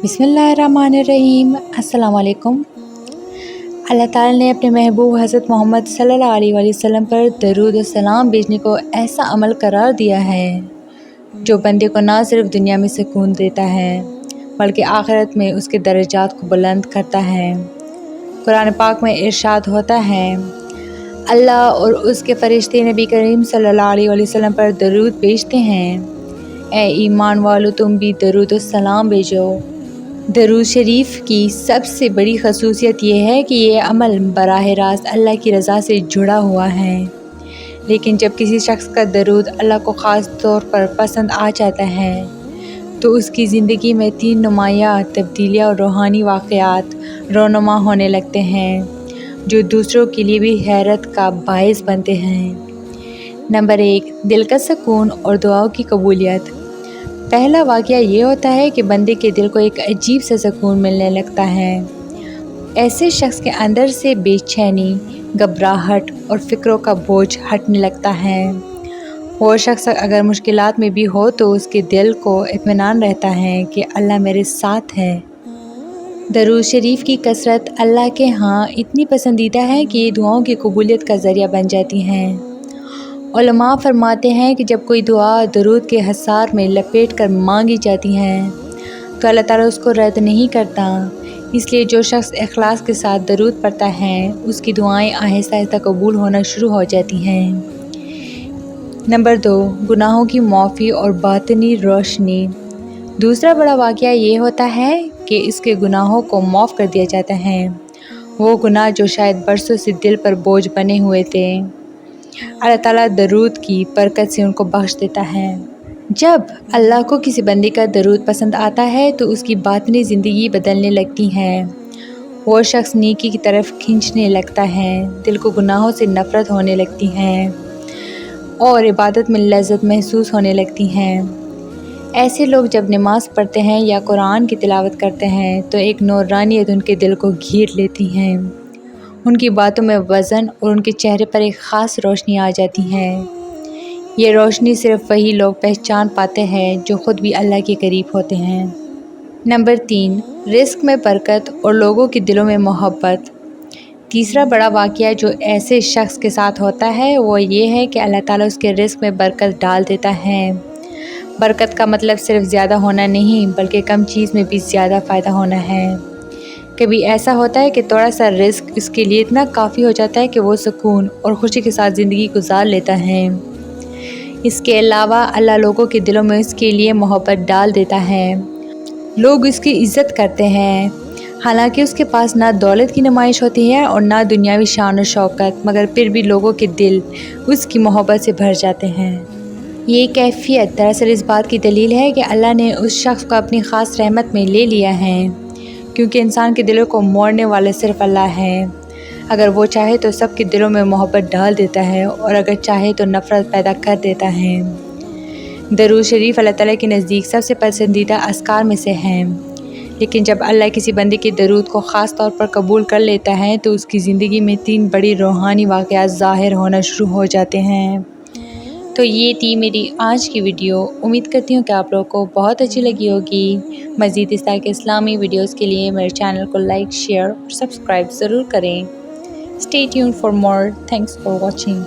बिस्मिल्लाहिर्रहमानिर्रहीम। अस्सलाम वालेकुम। अल्लाह ताला ने अपने महबूब हज़रत मोहम्मद सल्लल्लाहु अलैहि वसल्लम पर दरूद और सलाम भेजने को ऐसा अमल करार दिया है जो बंदे को ना सिर्फ दुनिया में सुकून देता है बल्कि आखिरत में उसके दर्जात को बुलंद करता है। कुरान पाक में इरशाद होता है, अल्लाह और उसके फरिश्ते नबी करीम सल्लल्लाहु अलैहि वसल्लम पर दरूद भेजते हैं। ए ईमान वालो, तुम भी दरूद और सलाम भेजो। दरूद शरीफ की सबसे बड़ी खसूसियत यह है कि ये अमल बराह रास्त अल्लाह की रज़ा से जुड़ा हुआ है। लेकिन जब किसी शख्स का दरूद अल्लाह को ख़ास तौर पर पसंद आ जाता है तो उसकी ज़िंदगी में 3 नुमायाँ तब्दीलियाँ और रूहानी वाक़यात रोनुमा होने लगते हैं जो दूसरों के लिए भी हैरत का बायस बनते हैं। नंबर 1, दिल का सुकून और दुआओं की कबूलियत। पहला वाक़या ये होता है कि बंदे के दिल को एक अजीब सा सुकून मिलने लगता है। ऐसे शख्स के अंदर से बेचैनी, घबराहट और फ़िक्रों का बोझ हटने लगता है। वो शख्स अगर मुश्किलात में भी हो तो उसके दिल को इत्मीनान रहता है कि अल्लाह मेरे साथ है। दरूद शरीफ की कसरत अल्लाह के यहाँ इतनी पसंदीदा है कि ये दुआओं की कबूलियत का ज़रिया बन जाती हैं। उलमा फरमाते हैं कि जब कोई दुआ दरूद के हसार में लपेट कर मांगी जाती हैं तो अल्लाह ताला उसको रद्द नहीं करता। इसलिए जो शख्स इखलास के साथ दरूद पढ़ता है उसकी दुआएं आहिस्ता आहिस्ता कबूल होना शुरू हो जाती हैं। नंबर 2, गुनाहों की माफ़ी और बातिनी रोशनी। दूसरा बड़ा वाक़या ये होता है कि इसके गुनाहों को माफ़ कर दिया जाता है। वो गुनाह जो शायद बरसों से दिल पर बोझ बने हुए थे, अल्लाह ताला दरूद की बरकत से उनको बख्श देता है। जब अल्लाह को किसी बंदे का दरूद पसंद आता है तो उसकी बातिनी ज़िंदगी बदलने लगती है। वो शख्स नेकी की तरफ खींचने लगता है, दिल को गुनाहों से नफ़रत होने लगती है और इबादत में लज़्ज़त महसूस होने लगती हैं। ऐसे लोग जब नमाज़ पढ़ते हैं या कुरान की तिलावत करते हैं तो एक नूरानियत उनके दिल को घेर लेती हैं। उनकी बातों में वज़न और उनके चेहरे पर एक ख़ास रोशनी आ जाती है। ये रोशनी सिर्फ़ वही लोग पहचान पाते हैं जो ख़ुद भी अल्लाह के करीब होते हैं। नंबर 3, रिज़्क़ में बरकत और लोगों के दिलों में मोहब्बत। तीसरा बड़ा वाक़या जो ऐसे शख्स के साथ होता है वो ये है कि अल्लाह ताला उसके रिज़्क़ में बरकत डाल देता है। बरकत का मतलब सिर्फ़ ज़्यादा होना नहीं बल्कि कम चीज़ में भी ज़्यादा फ़ायदा होना है। कभी ऐसा होता है कि थोड़ा सा रिस्क इसके लिए इतना काफ़ी हो जाता है कि वो सुकून और खुशी के साथ ज़िंदगी गुजार लेता है। इसके अलावा अल्लाह लोगों के दिलों में इसके लिए मोहब्बत डाल देता है। लोग इसकी इज़्ज़त करते हैं, हालांकि उसके पास ना दौलत की नुमाइश होती है और ना दुनियावी शान और शौकत, मगर फिर भी लोगों के दिल उसकी मोहब्बत से भर जाते हैं। ये कैफियत दरअसल इस बात की दलील है कि अल्लाह ने उस शख्स को अपनी ख़ास रहमत में ले लिया है, क्योंकि इंसान के दिलों को मोड़ने वाला सिर्फ़ अल्लाह है। अगर वो चाहे तो सबके दिलों में मोहब्बत डाल देता है और अगर चाहे तो नफ़रत पैदा कर देता है। दरूद शरीफ अल्लाह ताला के नज़दीक सबसे पसंदीदा अस्कार में से है, लेकिन जब अल्लाह किसी बंदे के दरूद को ख़ास तौर पर कबूल कर लेता है तो उसकी ज़िंदगी में 3 बड़ी रूहानी वाक़यात ज़ाहिर होना शुरू हो जाते हैं। तो ये थी मेरी आज की वीडियो। उम्मीद करती हूँ कि आप लोगों को बहुत अच्छी लगी होगी। मज़ीद इस तरह के इस्लामी वीडियोज़ के लिए मेरे चैनल को लाइक, शेयर और सब्सक्राइब ज़रूर करें। Stay tuned for more. Thanks for watching.